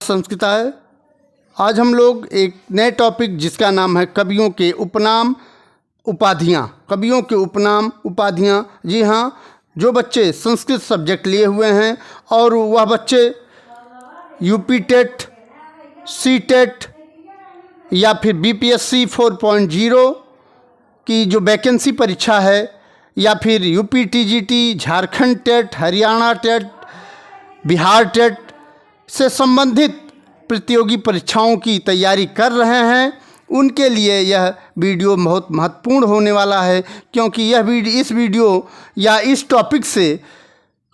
संस्कृता है। आज हम लोग एक नए टॉपिक जिसका नाम है कवियों के उपनाम उपाधियाँ। कवियों के उपनाम उपाधियाँ, जी हाँ, जो बच्चे संस्कृत सब्जेक्ट लिए हुए हैं और वह बच्चे यूपी टेट, सी टेट या फिर बीपीएससी 4.0 की जो वैकेंसी परीक्षा है, या फिर UP TGT, Jharkhand TET, Haryana TET, Bihar TET से संबंधित प्रतियोगी परीक्षाओं की तैयारी कर रहे हैं, उनके लिए यह वीडियो बहुत महत्वपूर्ण होने वाला है, क्योंकि इस वीडियो या इस टॉपिक से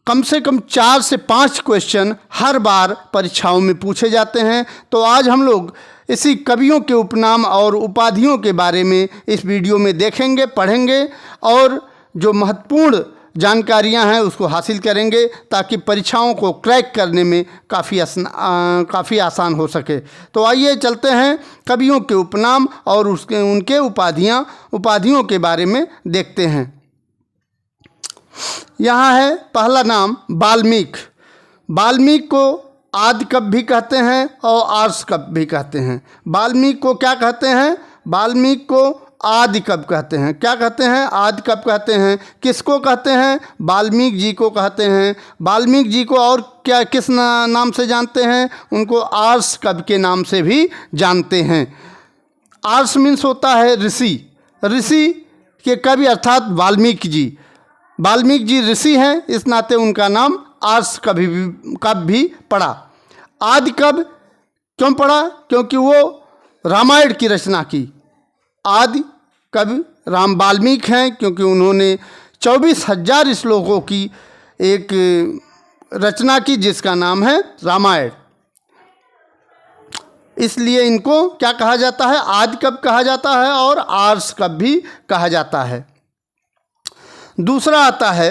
कम 4 से 5 क्वेश्चन हर बार परीक्षाओं में पूछे जाते हैं। तो आज हम लोग इसी कवियों के उपनाम और उपाधियों के बारे में इस वीडियो में देखेंगे, पढ़ेंगे और जो महत्वपूर्ण जानकारियां हैं उसको हासिल करेंगे, ताकि परीक्षाओं को क्रैक करने में काफ़ी आसान हो सके। तो आइए चलते हैं कवियों के उपनाम और उनके उपाधियों के बारे में देखते हैं। यहाँ है पहला नाम वाल्मीकि। वाल्मीकि को आदि कवि भी कहते हैं और आर्ष कवि भी कहते हैं। वाल्मीकि को क्या कहते हैं? वाल्मीकि को आदि कवि कहते हैं। क्या कहते हैं? आदि कवि कहते हैं। किसको कहते हैं? वाल्मीकि जी को कहते हैं। वाल्मीकि जी को और क्या किस नाम से जानते हैं? उनको आर्ष कवि के नाम से भी जानते हैं। आर्ष मीन्स होता है ऋषि। ऋषि के कवि अर्थात वाल्मीकि जी। वाल्मीकि जी ऋषि हैं, इस नाते उनका नाम आर्ष कवि भी पड़ा। आदि कवि क्यों पड़ा? क्योंकि वो रामायण की रचना की। आदि कवि राम वाल्मीकि हैं, क्योंकि उन्होंने 24,000 श्लोकों की एक रचना की जिसका नाम है रामायण। इसलिए इनको क्या कहा जाता है? आदि कवि कहा जाता है और आर्ष कवि भी कहा जाता है। दूसरा आता है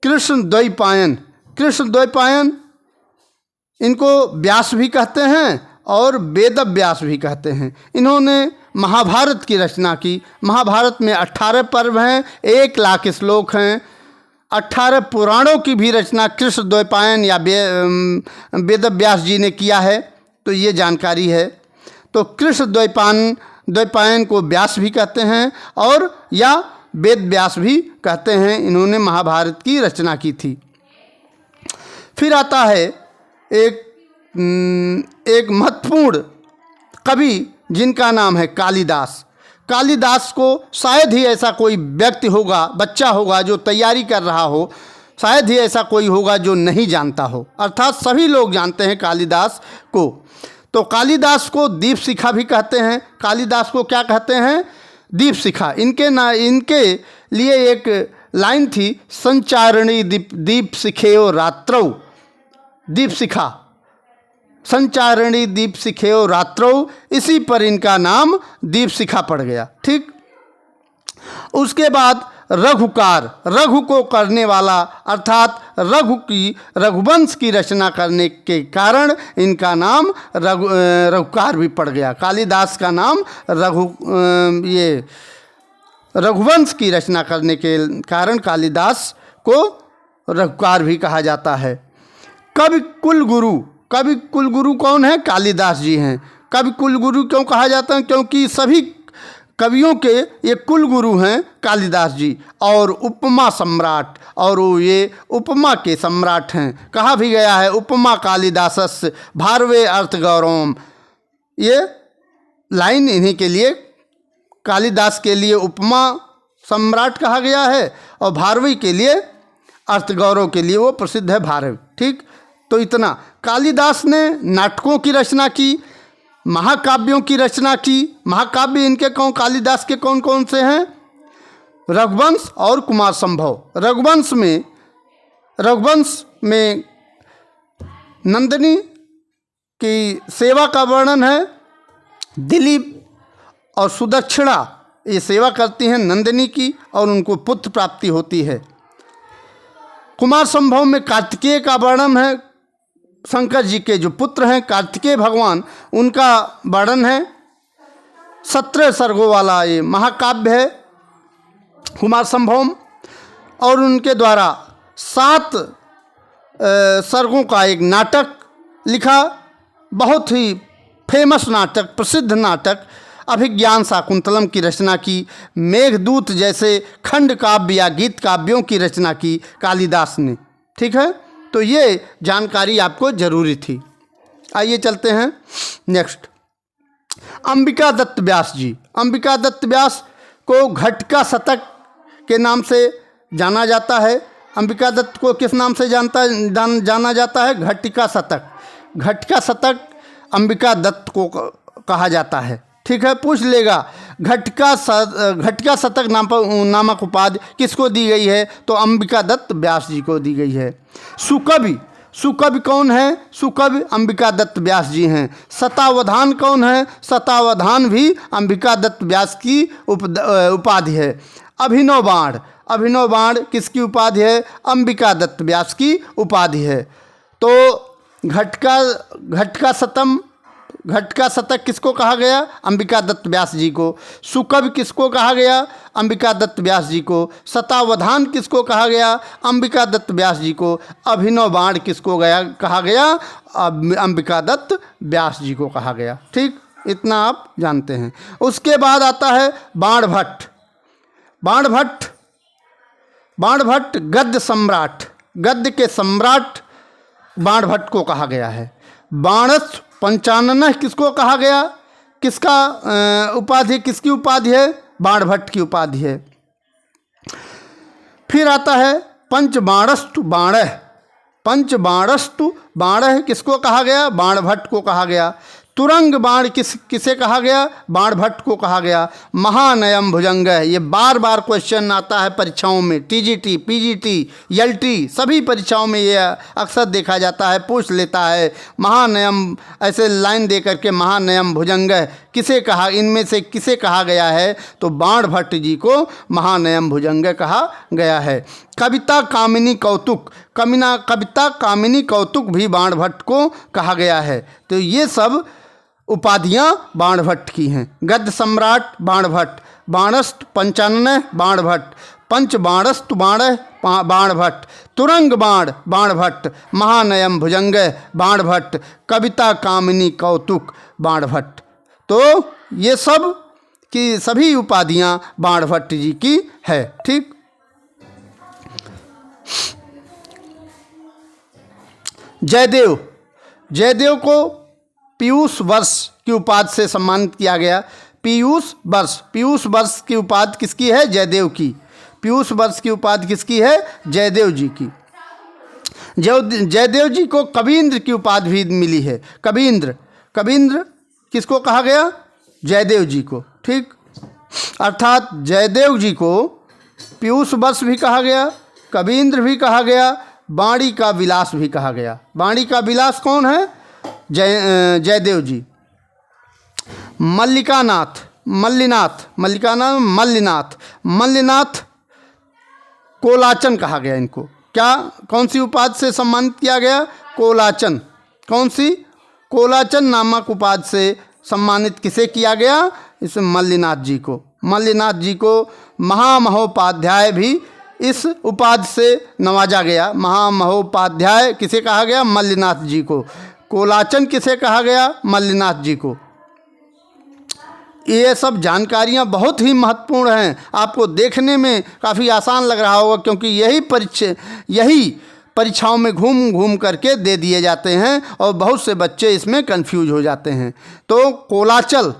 कृष्णद्वैपायन। कृष्णद्वैपायन, इनको व्यास भी कहते हैं और वेद व्यास भी कहते हैं। इन्होंने महाभारत की रचना की। महाभारत में 18 पर्व हैं, 1 लाख श्लोक हैं। 18 पुराणों की भी रचना कृष्णद्वैपायन या वेद व्यास जी ने किया है, तो ये जानकारी है। तो कृष्णद्वैपायन को व्यास भी कहते हैं और या वेद व्यास भी कहते हैं। इन्होंने महाभारत की रचना की थी। फिर आता है एक महत्वपूर्ण कवि जिनका नाम है कालिदास। कालिदास को शायद ही ऐसा कोई व्यक्ति होगा, बच्चा होगा जो तैयारी कर रहा हो, शायद ही ऐसा कोई होगा जो नहीं जानता हो, अर्थात सभी लोग जानते हैं कालिदास को। तो कालिदास को दीपशिखा भी कहते हैं। कालिदास को क्या कहते हैं? दीपशिखा। इनके लिए एक लाइन थी, संचारिणी दीपशिखेयो रात्रौ। दीपशिखा, संचारिणी दीपशिखेयो रात्रौ, इसी पर इनका नाम दीपशिखा पड़ गया। ठीक। उसके बाद रघुकार, रघु को करने वाला, अर्थात रघुवंश की रचना करने के कारण इनका नाम रघुकार भी पड़ गया। कालिदास का नाम रघुवंश की रचना करने के कारण कालिदास को रघुकार भी कहा जाता है। कवि कुलगुरु, कवि कुलगुरु कौन है? कालिदास जी हैं। कवि कुलगुरु क्यों कहा जाता है? क्योंकि सभी कवियों के ये कुलगुरु हैं कालिदास जी। और उपमा सम्राट, और ये उपमा के सम्राट हैं। कहा भी गया है उपमा कालिदासस्य भारवे अर्थ गौरवम। ये लाइन इन्हीं के लिए, कालिदास के लिए उपमा सम्राट कहा गया है और भारवी के लिए, अर्थ गौरव के लिए वो प्रसिद्ध है भारवी। ठीक। तो इतना। कालिदास ने नाटकों की रचना की, महाकाव्यों की रचना की। महाकाव्य इनके कालिदास के कौन कौन से हैं? रघुवंश और कुमार संभव। रघुवंश में नंदिनी की सेवा का वर्णन है। दिलीप और सुदक्षिणा ये सेवा करती हैं नंदिनी की और उनको पुत्र प्राप्ति होती है। कुमार संभव में कार्तिकेय का वर्णन है। शंकर जी के जो पुत्र हैं कार्तिकेय भगवान, उनका वर्णन है। 17 सर्गों वाला ये महाकाव्य है कुमार संभव, और उनके द्वारा 7 सर्गों का एक नाटक लिखा बहुत ही फेमस नाटक, प्रसिद्ध नाटक अभिज्ञान शाकुंतलम की रचना की, मेघदूत जैसे खंड काव्य या गीत काव्यों की रचना की कालिदास ने। ठीक है, तो ये जानकारी आपको जरूरी थी। आइए चलते हैं नेक्स्ट। अंबिका दत्त व्यास जी। अंबिका दत्त व्यास को घटका शतक के नाम से जाना जाता है। अंबिका दत्त को किस नाम से जाना जाता है? घटिका शतक। घटिका शतक अंबिका दत्त को कहा जाता है। ठीक है, पूछ लेगा घटिका शतक नामक उपाधि किसको दी गई है? तो अंबिका दत्त व्यास जी को दी गई है। सुकवि, सुकवि कौन है? सुकवि अंबिका दत्त व्यास जी हैं। शतावधान कौन है? शतावधान भी अंबिका दत्त व्यास की उपाधि है। अभिनव बाण, अभिनव बाण किसकी उपाधि है? अंबिका दत्त व्यास की उपाधि है। तो घटका शतक किसको कहा गया? अंबिका दत्त व्यास जी को। सुकवि किसको कहा गया? अंबिका दत्त व्यास जी को। शतावधान किसको कहा गया? अंबिका दत्त व्यास जी को। अभिनव बाण किसको कहा गया? अंबिका दत्त व्यास जी को कहा गया। ठीक, इतना आप जानते हैं। उसके बाद आता है बाणभट्ट। बाणभट्ट, बाणभट्ट गद्य सम्राट, गद्य के सम्राट बाणभट्ट को कहा गया है। बाणस पंचानन किसको कहा गया? किसका उपाधि, किसकी उपाधि है? बाणभट्ट की उपाधि है। फिर आता है पंचबाणस्तु बाणः। पंचबाणस्तु बाणः किसको कहा गया? बाणभट्ट को कहा गया। तुरंग बाण किसे कहा गया? बाणभट्ट को कहा गया। महानयम भुजंग, ये बार बार क्वेश्चन आता है परीक्षाओं में, टीजीटी, पीजीटी, एलटी सभी परीक्षाओं में ये अक्सर देखा जाता है, पूछ लेता है। महानयम ऐसे लाइन दे करके महानयम भुजंग किसे कहा, इनमें से किसे कहा गया है? तो बाणभट्ट जी को महानयम भुजंग कहा गया है। कविता कामिनी कौतुक, कविता कामिनी कौतुक भी बाणभट्ट को कहा गया है। तो ये सब उपाधियाँ बाणभट्ट की हैं। गद्य सम्राट बाणभट्ट, बाणस्त पंचानन बाणभट्ट, पंचबाणस्तु बाणः बाणभट्ट, तुरंग बाण बाणभट्ट, महानयम भुजंग बाणभट्ट, कविता कामिनी कौतुक बाणभट्ट। तो ये सब की सभी उपाधियाँ बाणभट्ट जी की है। ठीक, जयदेव, जयदेव को पीयूष वर्ष की उपाधि से सम्मानित किया गया। पीयूष वर्ष, पीयूष वर्ष की उपाधि किसकी है? जयदेव की। पीयूष वर्ष की उपाधि किसकी है? जयदेव जी की। जयदेव जी को कवींद्र की उपाधि भी मिली है। कवींद्र, कवींद्र किसको कहा गया? जयदेव जी को। ठीक, अर्थात जयदेव जी को पीयूष वर्ष भी कहा गया, कवींद्र भी कहा गया, वाणी का विलास भी कहा गया। वाणी का विलास कौन है? जयदेव जी। मल्लिकानाथ, मल्लिनाथ, मल्लिकानाथ मल्लिनाथ, मल्लिनाथ कोलाचन कहा गया इनको। क्या, कौन सी उपाधि से सम्मानित किया गया? कोलाचन। कौन सी? कोलाचन नामक उपाधि से सम्मानित किसे किया गया? इस मल्लिनाथ जी को। मल्लिनाथ जी को महामहोपाध्याय भी इस उपाधि से नवाजा गया। महामहोपाध्याय किसे कहा गया? मल्लिनाथ जी को। कोलाचन किसे कहा गया? मल्लिनाथ जी को। ये सब जानकारियाँ बहुत ही महत्वपूर्ण हैं। आपको देखने में काफ़ी आसान लग रहा होगा, क्योंकि यही परीक्षाओं में घूम घूम करके दे दिए जाते हैं और बहुत से बच्चे इसमें कंफ्यूज हो जाते हैं। तो कोलाचल,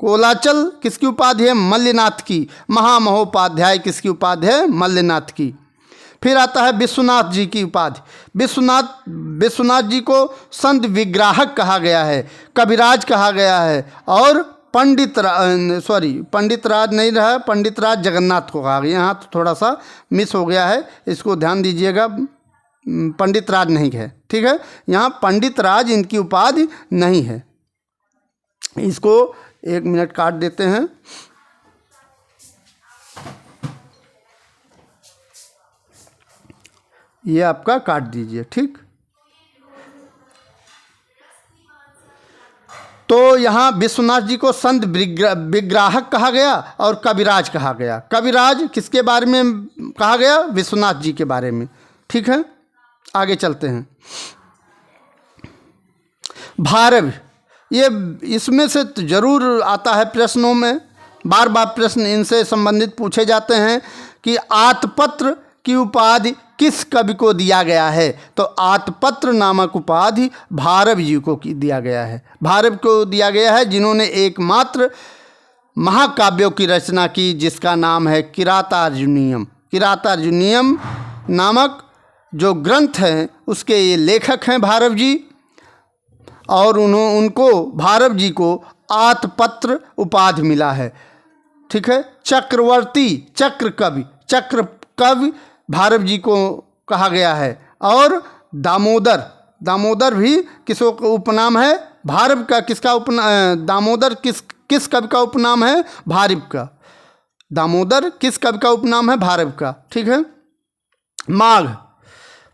कोलाचल किसकी उपाधि है? मल्लिनाथ की। महामहोपाध्याय किसकी उपाधि है? मल्लिनाथ की। फिर आता है विश्वनाथ जी की उपाधि। विश्वनाथ जी को संत विग्राहक कहा गया है, कविराज कहा गया है, और पंडित राज नहीं रहा, पंडित राज जगन्नाथ को कहा गया। यहाँ तो थोड़ा सा मिस हो गया है, इसको ध्यान दीजिएगा, पंडित राज नहीं है। ठीक है, यहाँ पंडित राज इनकी उपाधि नहीं है। इसको 1 मिनट काट देते हैं। ये आपका काट दीजिए। ठीक, तो यहाँ विश्वनाथ जी को संत विग्राहक कहा गया और कविराज कहा गया। कविराज किसके बारे में कहा गया? विश्वनाथ जी के बारे में। ठीक है, आगे चलते हैं। भारव, ये इसमें से तो जरूर आता है प्रश्नों में, बार बार प्रश्न इनसे संबंधित पूछे जाते हैं कि आतपत्र की उपाधि किस कवि को दिया गया है। तो आतपत्र नामक उपाधि भारव जी को दिया गया है, भारव को दिया गया है, जिन्होंने एकमात्र महाकाव्यों की रचना की जिसका नाम है किरातार्जुनीयम। किरातार्जुनीयम नामक जो ग्रंथ है उसके ये लेखक हैं भारव जी, और उनको भारव जी को आतपत्र उपाधि मिला है। ठीक है, चक्रवर्ती, चक्र कवि भारव जी को कहा गया है। और दामोदर, दामोदर भी किसो का उपनाम है, भारव का। किसका दामोदर किस कवि का उपनाम है, भारव का। दामोदर किस कवि का उपनाम है, भारव का। ठीक है, माघ,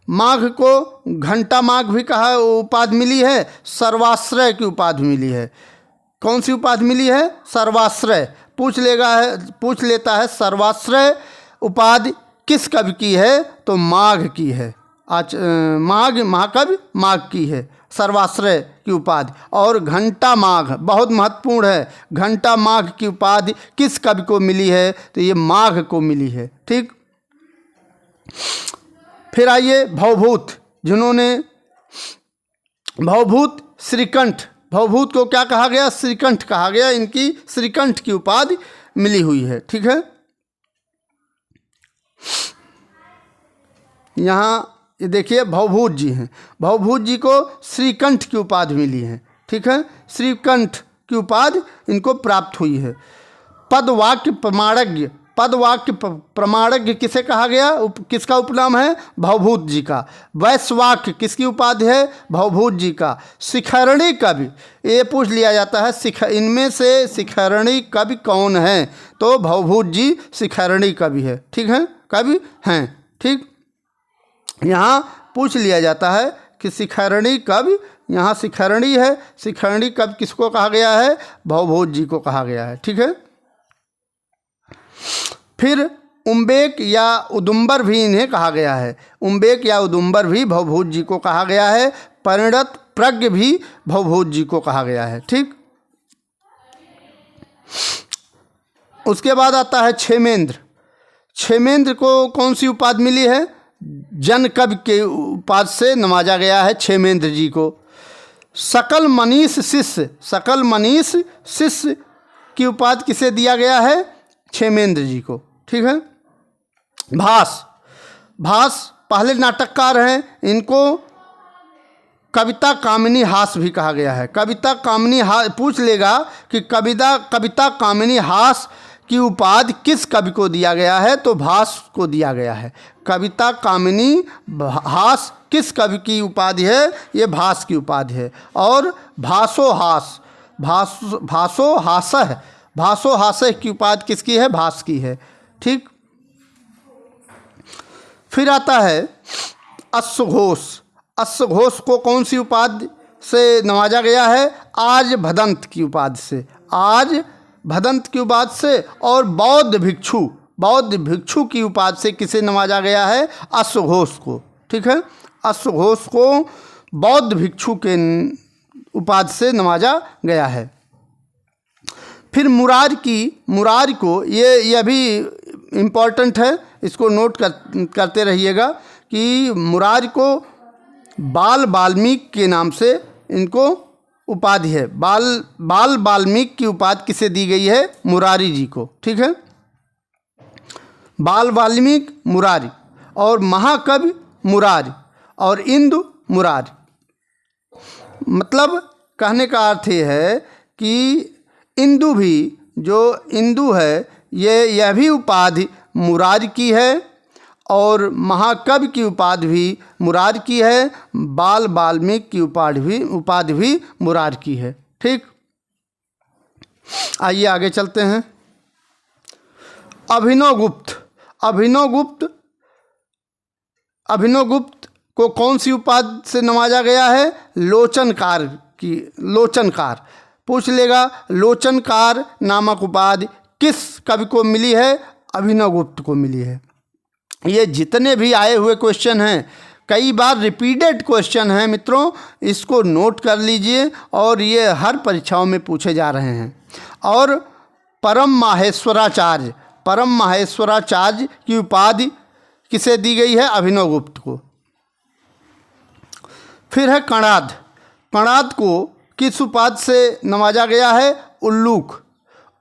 माघ को घंटा माघ भी कहा उपाधि मिली है, सर्वाश्रय की उपाधि मिली है। कौन सी उपाधि मिली है, सर्वाश्रय। पूछ लेता है सर्वाश्रय उपाधि किस कवि की है, तो माघ की है। महाकवि माघ की है सर्वाश्रय की उपाधि। और घंटा माघ बहुत महत्वपूर्ण है, घंटा माघ की उपाधि किस कवि को मिली है, तो ये माघ को मिली है। ठीक, फिर आइए भवभूत, जिन्होंने भवभूत श्रीकंठ, भवभूत को क्या कहा गया, श्रीकंठ कहा गया, इनकी श्रीकंठ की उपाधि मिली हुई है। ठीक है, यहाँ ये देखिए भवभूत जी हैं, भवभूत जी को श्रीकंठ की उपाधि मिली है। ठीक है, श्रीकंठ की उपाधि इनको प्राप्त हुई है। पदवाक्य प्रमाणज्ञ, पदवाक्य प्रमाणज्ञ किसे कहा गया, किसका उपनाम है, भवभूत जी का। वैश्वाक्य किसकी उपाधि है, भवभूत जी का। शिखरणी कवि, ये पूछ लिया जाता है इनमें से शिखरणी कवि कौन है, तो भवभूत जी शिखरणी कवि है। ठीक है, कवि हैं। ठीक, यहाँ पूछ लिया जाता है कि शिखरणी कवि, यहाँ शिखरणी है, शिखरणी कवि किसको कहा गया है, भवभूत जी को कहा गया है। ठीक है, फिर उम्बेक या उदुम्बर भी इन्हें कहा गया है, उम्बेक या उदुम्बर भी भवभूत जी को कहा गया है। परिणत प्रज्ञ भी भवभूत जी को कहा गया है। ठीक, उसके बाद आता है क्षेमेंद्र। क्षेमेंद्र को कौन सी उपाधि मिली है, जन कवि के उपाधि से नवाजा गया है क्षेमेंद्र जी को। सकल मनीष शिष्य, सकल मनीष शिष्य की उपाधि किसे दिया गया है, क्षेमेंद्र जी को। ठीक है, भास, भास पहले नाटककार हैं, इनको कविता कामिनी हास भी कहा गया है। कविता कामिनी हास पूछ लेगा कि कविता कामिनी हास की उपाधि किस कवि को दिया गया है, तो भास को दिया गया है। कविता कामिनी हास किस कवि की उपाधि है, ये भास की उपाधि है। और भासो हास, भासो हासह, भासो हासह की उपाधि किसकी है, भास की है। ठीक, फिर आता है अश्वघोष। अश्वघोष को कौन सी उपाधि से नवाजा गया है, आज भदंत की उपाधि से, आज भदंत की उपाधि से। और बौद्ध भिक्षु, बौद्ध भिक्षु की उपाधि से किसे नवाजा गया है, अश्वघोष को। ठीक है, अश्वघोष को बौद्ध भिक्षु के उपाधि से नवाजा गया है। फिर मुरार को, ये भी इम्पॉर्टेंट है, इसको नोट करते रहिएगा कि मुरार को बाल वाल्मीकि के नाम से इनको उपाधि है। बाल वाल्मीकि की उपाधि किसे दी गई है, मुरारी जी को। ठीक है, बाल वाल्मीकि मुरारी, और महाकवि मुरारी, और इंदु मुरारी। मतलब कहने का अर्थ ये है कि इंदु भी, जो इंदु है, यह भी उपाधि मुरारी की है, और महाकवि की उपाधि भी मुरारी की है। बाल वाल्मीकि की उपाधि भी मुरारी की है। ठीक, आइए आगे चलते हैं। अभिनवगुप्त, अभिनवगुप्त को कौन सी उपाधि से नवाजा गया है, लोचनकार की, लोचनकार। पूछ लेगा लोचनकार नामक उपाधि किस कवि को मिली है, अभिनवगुप्त को मिली है। ये जितने भी आए हुए क्वेश्चन हैं, कई बार रिपीटेड क्वेश्चन हैं मित्रों, इसको नोट कर लीजिए और ये हर परीक्षाओं में पूछे जा रहे हैं। और परम माहेश्वराचार्य, परम माहेश्वराचार्य की उपाधि किसे दी गई है? अभिनव गुप्त को। फिर है कणाद, कणाद को किस उपाधि से नवाजा गया है? उल्लूक,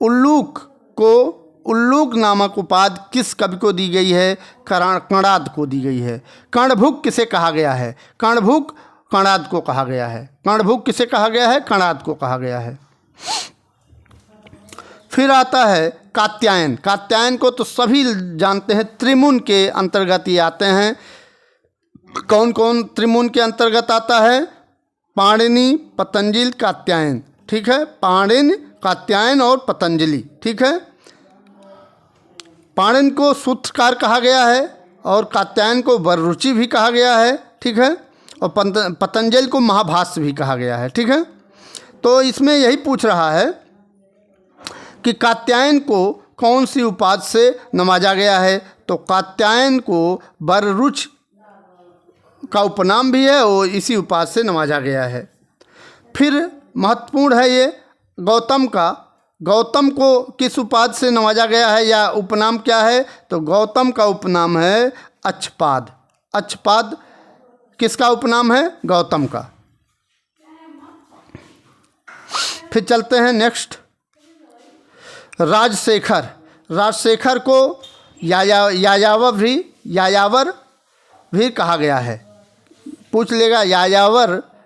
उल्लूक को, उल्लूक नामक उपाधि किस कवि को दी गई है? कणाद को दी गई है। कर्णभुक किसे कहा गया है? कर्णभुक कणाद को कहा गया है। कर्णभुक किसे कहा गया है? कणाद को कहा गया है। फिर आता है कात्यायन, कात्यायन को तो सभी जानते हैं, त्रिमुन के अंतर्गत ये आते हैं। कौन कौन त्रिमुन के अंतर्गत आता है? पाणिनि, पतंजलि, कात्यायन, ठीक है। पाणिनि, कात्यायन और पतंजलि, ठीक है। पाणिनि को सूत्रकार कहा गया है और कात्यायन को वररुचि भी कहा गया है, ठीक है। और पतंजलि को महाभाष्य भी कहा गया है, ठीक है। तो इसमें यही पूछ रहा है कि कात्यायन को कौन सी उपाधि से नवाजा गया है? तो कात्यायन को वररुचि का उपनाम भी है और इसी उपाधि से नवाजा गया है। फिर महत्वपूर्ण है ये गौतम का, गौतम को किस उपाधि से नवाजा गया है या उपनाम क्या है? तो गौतम का उपनाम है अच्छपाद। अच्छपाद किसका उपनाम है? गौतम का। फिर चलते हैं नेक्स्ट, राजशेखर, राजशेखर को यायावर भी कहा गया है। पूछ लेगा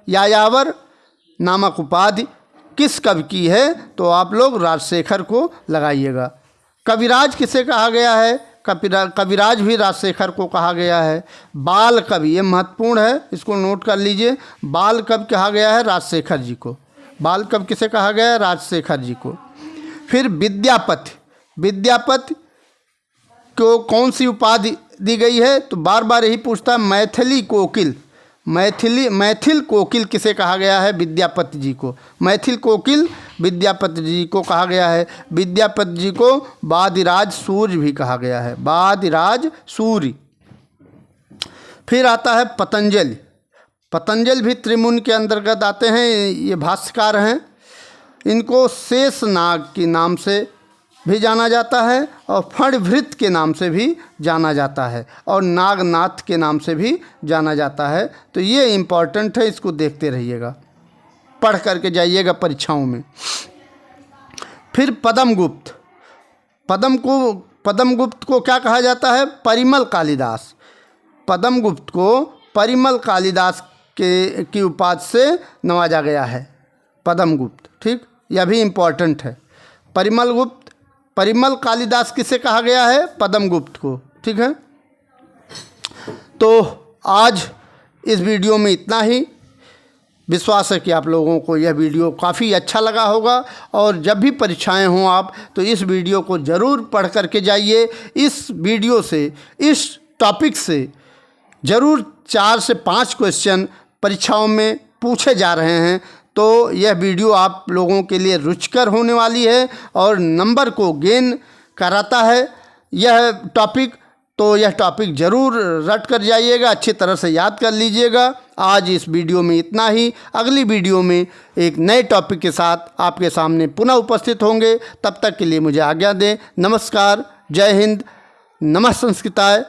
यायावर नामक उपाधि किस कवि की है? तो आप लोग राजशेखर को लगाइएगा। कविराज किसे कहा गया है? कविराज भी राजशेखर को कहा गया है। बाल कवि, ये महत्वपूर्ण है, इसको नोट कर लीजिए। बाल कवि कहा गया है राजशेखर जी को। बाल कवि किसे कहा गया है? राजशेखर जी को। फिर विद्यापति, विद्यापति को कौन सी उपाधि दी गई है? तो बार बार यही पूछता है, मैथिली कोकिल, मैथिल कोकिल किसे कहा गया है? विद्यापति जी को। मैथिल कोकिल विद्यापति जी को कहा गया है। विद्यापति जी को वादिराज सूर्य भी कहा गया है, वादिराज सूर्य। फिर आता है पतंजलि, पतंजलि भी त्रिमुन के अंतर्गत आते हैं, ये भाष्यकार हैं। इनको शेषनाग के नाम से भी जाना जाता है और फणभृत के नाम से भी जाना जाता है और नागनाथ के नाम से भी जाना जाता है। तो ये इम्पॉर्टेंट है, इसको देखते रहिएगा, पढ़ करके जाइएगा परीक्षाओं में। फिर पद्मगुप्त, पद्मगुप्त को क्या कहा जाता है? परिमल कालिदास। पद्मगुप्त को परिमल कालिदास की उपाधि से नवाजा गया है, पद्मगुप्त, ठीक। यह भी इम्पॉर्टेंट है। परिमल कालिदास किसे कहा गया है? पद्मगुप्त को, ठीक है। तो आज इस वीडियो में इतना ही। विश्वास है कि आप लोगों को यह वीडियो काफ़ी अच्छा लगा होगा और जब भी परीक्षाएं हों आप तो इस वीडियो को ज़रूर पढ़ करके जाइए। इस वीडियो से, इस टॉपिक से ज़रूर 4 से 5 क्वेश्चन परीक्षाओं में पूछे जा रहे हैं। तो यह वीडियो आप लोगों के लिए रुचिकर होने वाली है और नंबर को गेन कराता है यह टॉपिक। तो यह टॉपिक ज़रूर रट कर जाइएगा, अच्छी तरह से याद कर लीजिएगा। आज इस वीडियो में इतना ही। अगली वीडियो में एक नए टॉपिक के साथ आपके सामने पुनः उपस्थित होंगे। तब तक के लिए मुझे आज्ञा दें। नमस्कार, जय हिंद, नमः संस्कृताय।